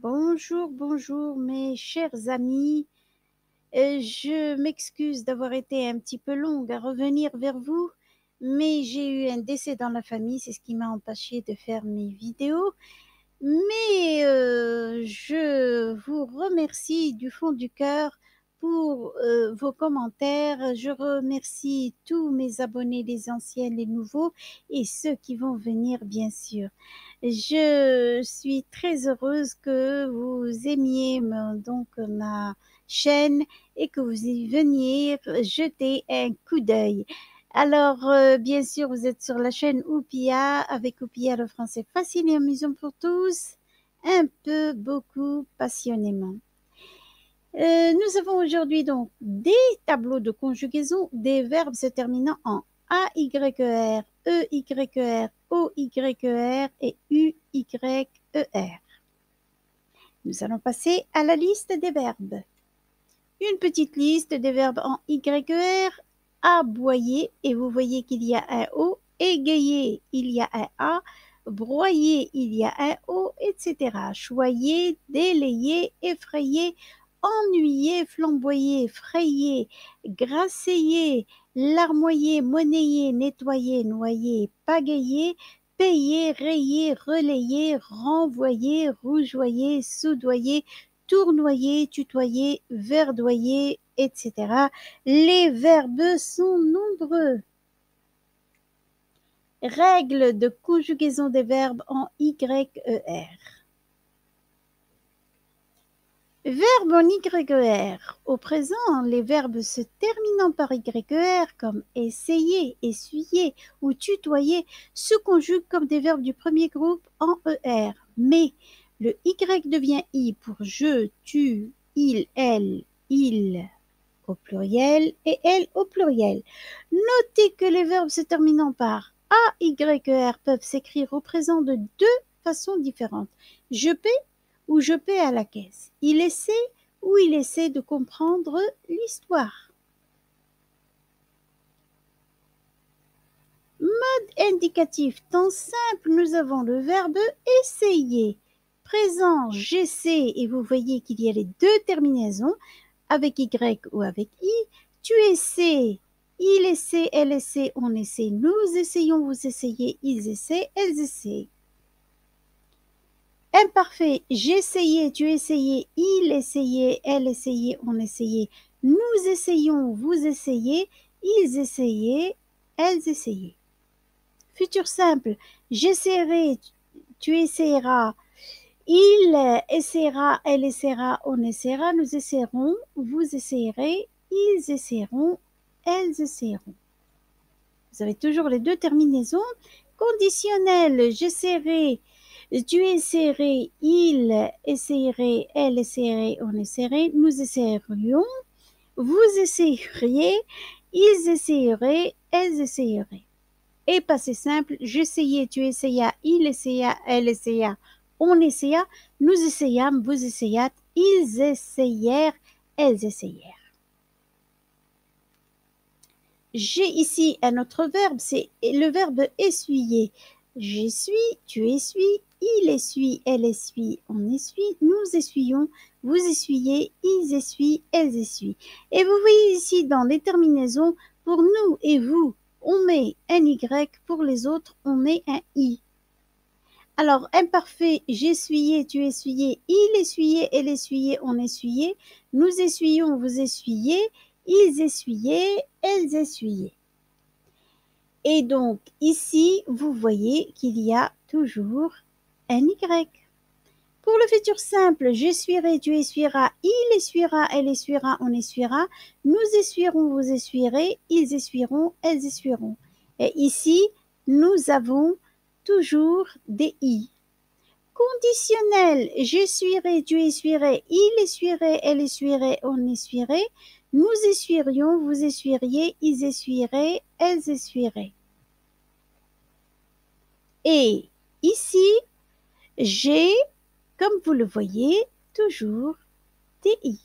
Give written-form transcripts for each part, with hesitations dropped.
Bonjour, bonjour mes chers amis. Je m'excuse d'avoir été un petit peu longue à revenir vers vous, mais j'ai eu un décès dans la famille, c'est ce qui m'a empêché de faire mes vidéos. Mais je vous remercie du fond du cœur pour vos commentaires. Je remercie tous mes abonnés, les anciens, les nouveaux et ceux qui vont venir, bien sûr. Je suis très heureuse que vous aimiez donc ma chaîne et que vous y veniez jeter un coup d'œil. Alors, bien sûr, vous êtes sur la chaîne Oupia, avec Oupia le français facile et amusant pour tous, un peu, beaucoup, passionnément. Nous avons aujourd'hui donc des tableaux de conjugaison des verbes se terminant en A-Y-E-R, E-Y-E-R, O-Y-E-R et U-Y-E-R. Nous allons passer à la liste des verbes. Une petite liste des verbes en YER, aboyer, et vous voyez qu'il y a un O, égayer, il y a un A, broyer, il y a un O, etc. Choyer, délayer, effrayer, ennuyer, flamboyer, frayer, grasseiller, larmoyer, monnayer, nettoyer, noyer, pagayer, payer, rayer, relayer, renvoyer, rougeoyer, soudoyer, tournoyer, tutoyer, verdoyer, etc. Les verbes sont nombreux. Règles de conjugaison des verbes en YER. Verbe en YER. Au présent, les verbes se terminant par YER comme essayer, essuyer ou tutoyer se conjuguent comme des verbes du premier groupe en ER. Mais le Y devient I pour je, tu, il, elle, il au pluriel et elle au pluriel. Notez que les verbes se terminant par AYER peuvent s'écrire au présent de deux façons différentes. Je paie ou je paie à la caisse. Il essaie ou il essaie de comprendre l'histoire. Mode indicatif temps simple, nous avons le verbe essayer. Présent, j'essaie, et vous voyez qu'il y a les deux terminaisons, avec Y ou avec I. Tu essaies, il essaie, elle essaie, on essaie, nous essayons, vous essayez, ils essaient, elles essaient. Imparfait, j'essayais, tu essayais, il essayait, elle essayait, on essayait, nous essayons, vous essayez, ils essayaient, elles essayaient. Futur simple, j'essaierai, tu essaieras, il essaiera, elle essaiera, on essaiera, nous essaierons, vous essayerez, ils essaieront, elles essaieront. Vous avez toujours les deux terminaisons. Conditionnel, j'essaierai, tu essaierais, il essaierait, elle essaierait, on essaierait, nous essaierions, vous essaieriez, ils essaieraient, elles essaieraient. Et passé simple, j'essayais, tu essayas, il essaya, elle essaya, on essaya, nous essayâmes, vous essayâtes, ils essayèrent, elles essayèrent. J'ai ici un autre verbe, c'est le verbe essuyer. J'essuie, tu essuies, il essuie, elle essuie, on essuie, nous essuyons, vous essuyez, ils essuient, elles essuient. Et vous voyez ici dans les terminaisons, pour nous et vous, on met un Y, pour les autres, on met un I. Alors, imparfait, j'essuyais, tu essuyais, il essuyait, elle essuyait, on essuyait, nous essuyons, vous essuyez, ils essuyaient, elles essuyaient. Et donc, ici, vous voyez qu'il y a toujours un Y. Pour le futur simple, j'essuierai, tu essuieras, il essuiera, elle essuiera, on essuiera, nous essuierons, vous essuierez, ils essuieront, elles essuieront. Et ici, nous avons toujours des I. Conditionnel, j'essuierai, tu essuierais, il essuierait, elle essuierait, on essuierait, nous essuierions, vous essuieriez, ils essuieraient, elles essuieraient. Et ici, j'ai, comme vous le voyez, toujours des I.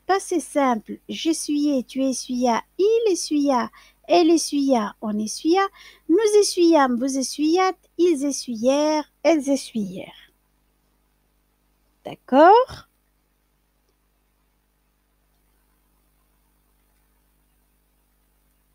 Passé simple, j'essuyais, tu essuyas, il essuya, elle essuya, on essuya, nous essuyâmes, vous essuyâtes, ils essuyèrent, elles essuyèrent. D'accord?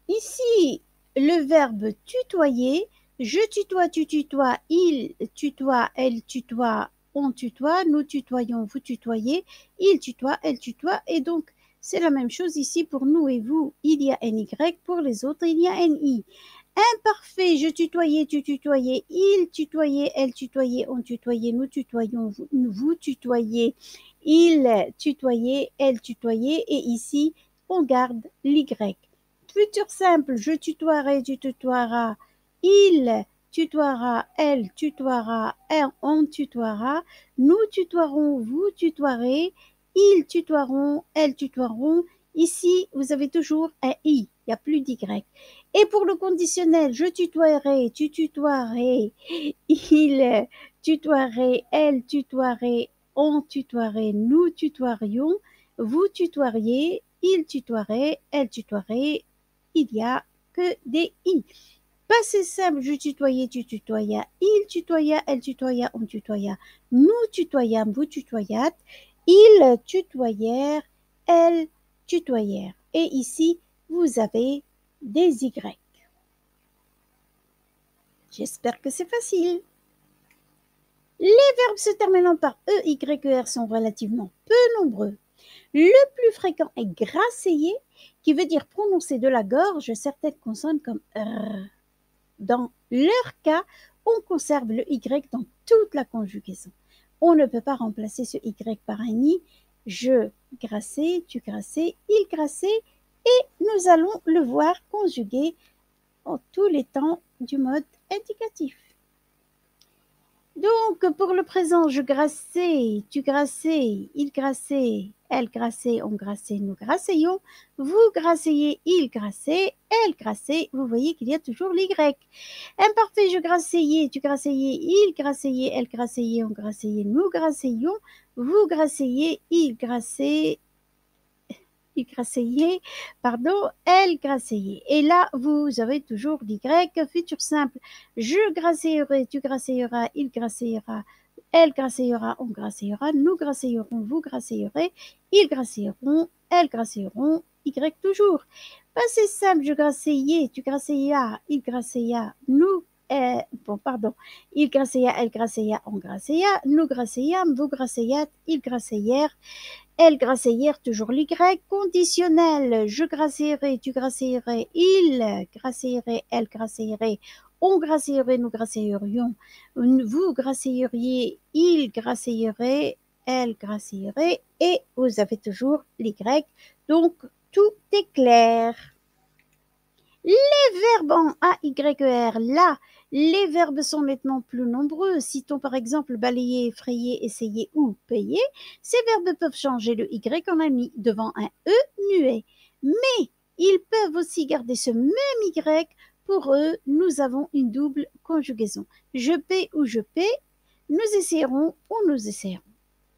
Ici, le verbe tutoyer, je tutoie, tu tutoies, il tutoie, elle tutoie, on tutoie, nous tutoyons, vous tutoyez, il tutoie, elle tutoie, et donc c'est la même chose ici pour nous et vous. Il y a NY, pour les autres, il y a NI. Imparfait, je tutoyais, tu tutoyais, il tutoyait, elle tutoyait, on tutoyait, nous tutoyons, vous tutoyez, il tutoyait, elle tutoyait, et ici, on garde l'Y. Futur simple, je tutoierai, tu tutoieras, il tutoiera, elle tutoiera, on tutoiera, nous tutoierons, vous tutoierez, ils tutoieront, elles tutoieront. Ici, vous avez toujours un i, il n'y a plus d'y. Et pour le conditionnel, je tutoierai, tu tutoierais, il tutoierait, elle tutoierait, on tutoierait, nous tutoierions, vous tutoieriez, il tutoierait, elle tutoierait, il n'y a que des i. Passé simple, je tutoyais, tu tutoyas, il tutoya, elle tutoya, on tutoya, nous tutoyâmes, vous tutoyâtes, ils tutoyèrent, elles tutoyèrent. Et ici, vous avez des y. J'espère que c'est facile. Les verbes se terminant par E, Y, E, R sont relativement peu nombreux. Le plus fréquent est grasseyé, qui veut dire prononcer de la gorge certaines consonnes comme R. Dans leur cas, on conserve le Y dans toute la conjugaison. On ne peut pas remplacer ce Y par un I. Je grassais, tu grassais, il grassait, et nous allons le voir conjugué en tous les temps du mode indicatif. Donc, pour le présent, je grassais, tu grassais, il grassait, elle grassait, on grassait, nous grassayons, vous grassayez, il grassait, elle grassait, vous voyez qu'il y a toujours l'Y. Imparfait, je grassayais, tu grassayais, il grassayait, elle grassayait, on grassayait, nous grassayions, vous grassayez, il grassait, pardon, elle grassayait. Et là, vous avez toujours l'Y, futur simple. Je grassayerai, tu grassayeras, il grassayera, elle grassayera, on grassayera, nous grassayerons, vous grassayerez, ils grassayeront, elles grassayeront, Y toujours. Passé simple, je grassayais, tu grassayas, il grassaya, nous, il grassaya, elle grassaya, on grassaya, nous grassayâmes, vous grassayâtes, ils grassayèrent, elles grassayèrent, toujours l'Y, conditionnel, je grassayerai, tu grassayerais, il grassayerait, elle grassayerait, on grassayerait, nous grassayerions, vous grassayeriez, il grassayerait, elle grassayerait, et vous avez toujours l'Y, donc tout est clair. Les verbes en A, Y, E, R, là, les verbes sont nettement plus nombreux. Citons par exemple balayer, effrayer, essayer ou payer. Ces verbes peuvent changer le Y en a mis devant un E muet. Mais ils peuvent aussi garder ce même Y. Pour eux, nous avons une double conjugaison. Je paie ou je paie, nous essayerons ou nous essayerons.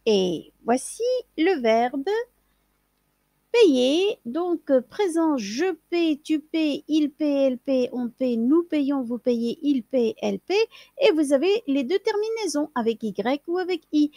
Et voici le verbe payer, donc présent, je paie, tu paies, il paie, elle paie, on paie, nous payons, vous payez, il paie, elle paie, et vous avez les deux terminaisons avec Y ou avec I.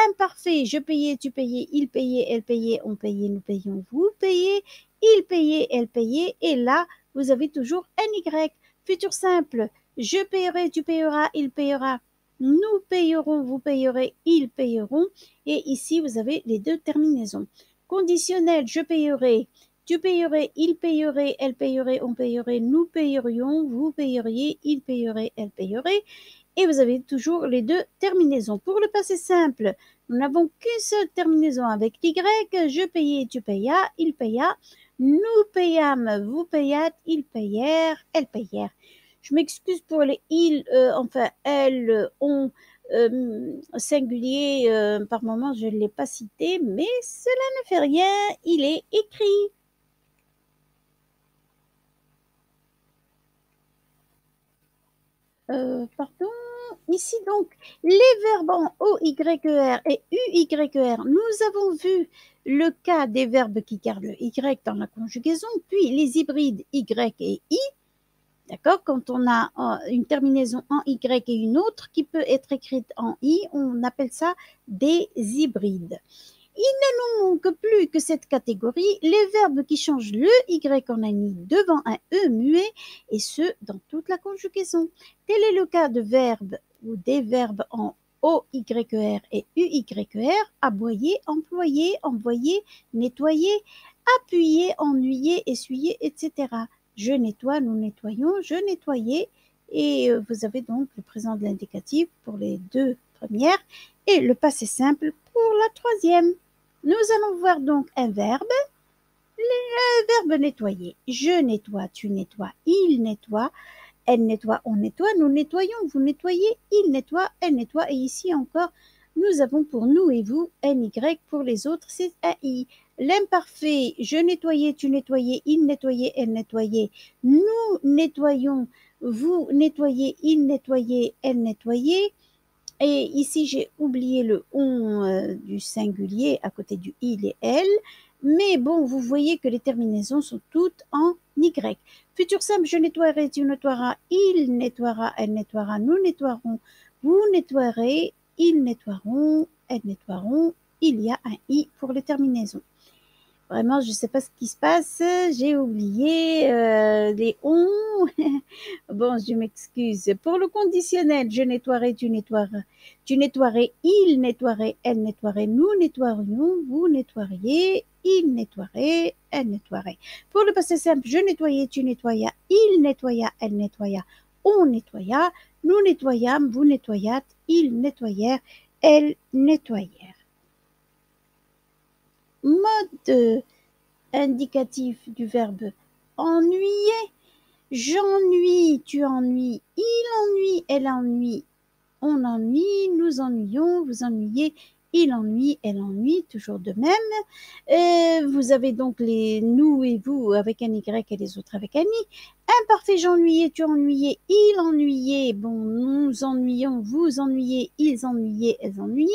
Imparfait, je payais, tu payais, il payait, elle payait, on payait, nous payons, vous payez, il payait, elle payait, et là, vous avez toujours NY. Futur simple, je paierai, tu payeras, il payera, nous payerons, vous payerez, ils payeront, et ici, vous avez les deux terminaisons. Conditionnel, je payerai, tu payerais, il payerait, elle payerait, on payerait, nous payerions, vous payeriez, il payerait, elle payerait. Et vous avez toujours les deux terminaisons. Pour le passé simple, nous n'avons qu'une seule terminaison avec l'Y. Je payais, tu payas, il paya. Nous payâmes, vous payâtes, ils payèrent, elles payèrent. Je m'excuse pour les il, elles, on, singulier, par moment, je ne l'ai pas cité, mais cela ne fait rien, il est écrit. Pardon, ici donc, les verbes en O, Y, E, R et U, Y, E, R, nous avons vu le cas des verbes qui gardent le Y dans la conjugaison, puis les hybrides Y et I. D'accord? Quand on a une terminaison en Y et une autre qui peut être écrite en I, on appelle ça des hybrides. Il ne nous manque plus que cette catégorie, les verbes qui changent le Y en un I devant un E muet, et ce, dans toute la conjugaison. Tel est le cas de verbes ou des verbes en OYER et UYER, aboyer, employer, envoyer, nettoyer, appuyer, ennuyer, essuyer, etc. Je nettoie, nous nettoyons, je nettoyais, et vous avez donc le présent de l'indicatif pour les deux premières et le passé simple pour la troisième. Nous allons voir donc un verbe, le verbe nettoyer. Je nettoie, tu nettoies, il nettoie, elle nettoie, on nettoie, nous nettoyons, vous nettoyez, il nettoie, elle nettoie. Et ici encore, nous avons pour nous et vous NY, pour les autres c'est AI. L'imparfait, je nettoyais, tu nettoyais, il nettoyait, elle nettoyait, nous nettoyons, vous nettoyez, il nettoyait, elle nettoyait. Et ici, j'ai oublié le on du singulier à côté du il et elle. Mais bon, vous voyez que les terminaisons sont toutes en Y. Futur simple, je nettoierai, tu nettoieras, il nettoiera, elle nettoiera, nous nettoierons, vous nettoierez, ils nettoieront, elles nettoieront. Il y a un i pour les terminaisons. Vraiment, je ne sais pas ce qui se passe. J'ai oublié les on. Bon, je m'excuse. Pour le conditionnel, je nettoierai, tu nettoieras. Tu nettoierais, il nettoierait, elle nettoierait, nous nettoierions, vous nettoieriez, il nettoierait, elle nettoierait. Pour le passé simple, je nettoyais, tu nettoyas, il nettoya, elle nettoya, on nettoya, nous nettoyâmes, vous nettoyâtes, ils nettoyèrent, elles nettoyèrent. Mode indicatif du verbe ennuyer. J'ennuie, tu ennuies, il ennuie, elle ennuie, on ennuie, nous ennuyons, vous ennuyez, il ennuie, elle ennuie, toujours de même. Vous avez donc les nous et vous avec un Y et les autres avec un I. Imparfait, j'ennuyais, tu ennuyais, il ennuyait, bon, nous ennuyons, vous ennuyez, ils ennuyaient, elles ennuyaient.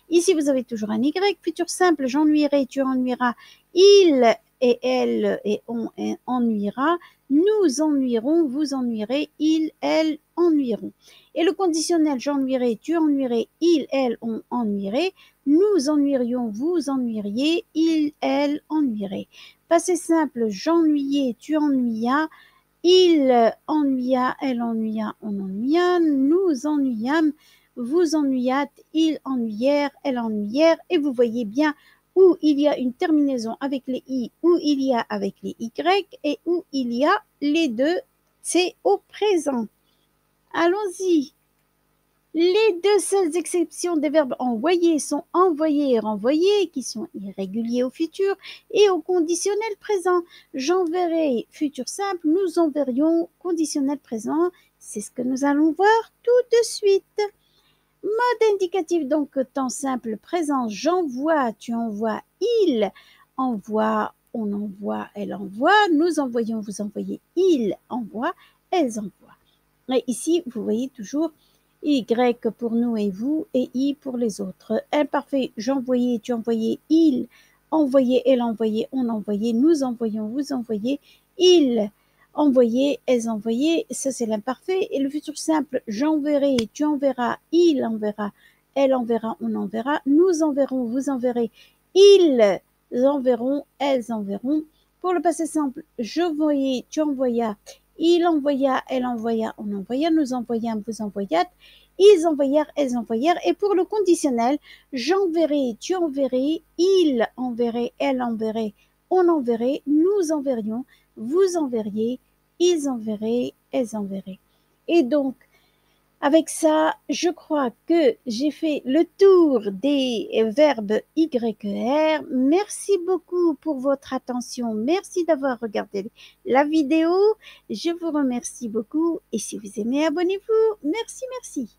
Ici, vous avez toujours un Y. Futur simple, j'ennuierai, tu ennuieras, il et elle et on ennuiera, nous ennuierons, vous ennuierez, ils, elles ennuieront. Et le conditionnel, j'ennuierai, tu ennuierais, il, elle, on ennuierait, nous ennuierions, vous ennuieriez, il, elle ennuierait. Passé simple, j'ennuyais, tu ennuyas, il ennuya, elle ennuya, on ennuya, nous ennuyâmes, vous ennuyâtes, ils ennuyèrent, elles ennuyèrent, et vous voyez bien où il y a une terminaison avec les i, où il y a avec les y, et où il y a les deux, c'est au présent. Allons-y. Les deux seules exceptions des verbes envoyer sont envoyer et renvoyer, qui sont irréguliers au futur, et au conditionnel présent. J'enverrai, futur simple, nous enverrions, conditionnel présent. C'est ce que nous allons voir tout de suite. Mode indicatif, donc temps simple présent, j'envoie, tu envoies, il envoie, on envoie, elle envoie, nous envoyons, vous envoyez, il envoie, elles envoient. Et ici, vous voyez toujours Y pour nous et vous, et I pour les autres. Imparfait, j'envoyais, tu envoyais, il envoyait, elle envoyait, on envoyait, nous envoyons, vous envoyez, il envoyait, elles envoyaient, ça c'est l'imparfait. Et le futur simple, j'enverrai, tu enverras, il enverra, elle enverra, on enverra, nous enverrons, vous enverrez, ils enverront, elles enverront. Pour le passé simple, je voyais, tu envoyas, il envoya, elle envoya, on envoya, nous envoyâmes, vous envoyâtes, ils envoyèrent, elles envoyèrent. Et pour le conditionnel, j'enverrai, tu enverrais, il enverrait, elle enverrait, on enverrait, nous enverrions, vous enverriez, ils enverraient, elles enverraient. Et donc, avec ça, je crois que j'ai fait le tour des verbes YER. Merci beaucoup pour votre attention. Merci d'avoir regardé la vidéo. Je vous remercie beaucoup. Et si vous aimez, abonnez-vous. Merci, merci.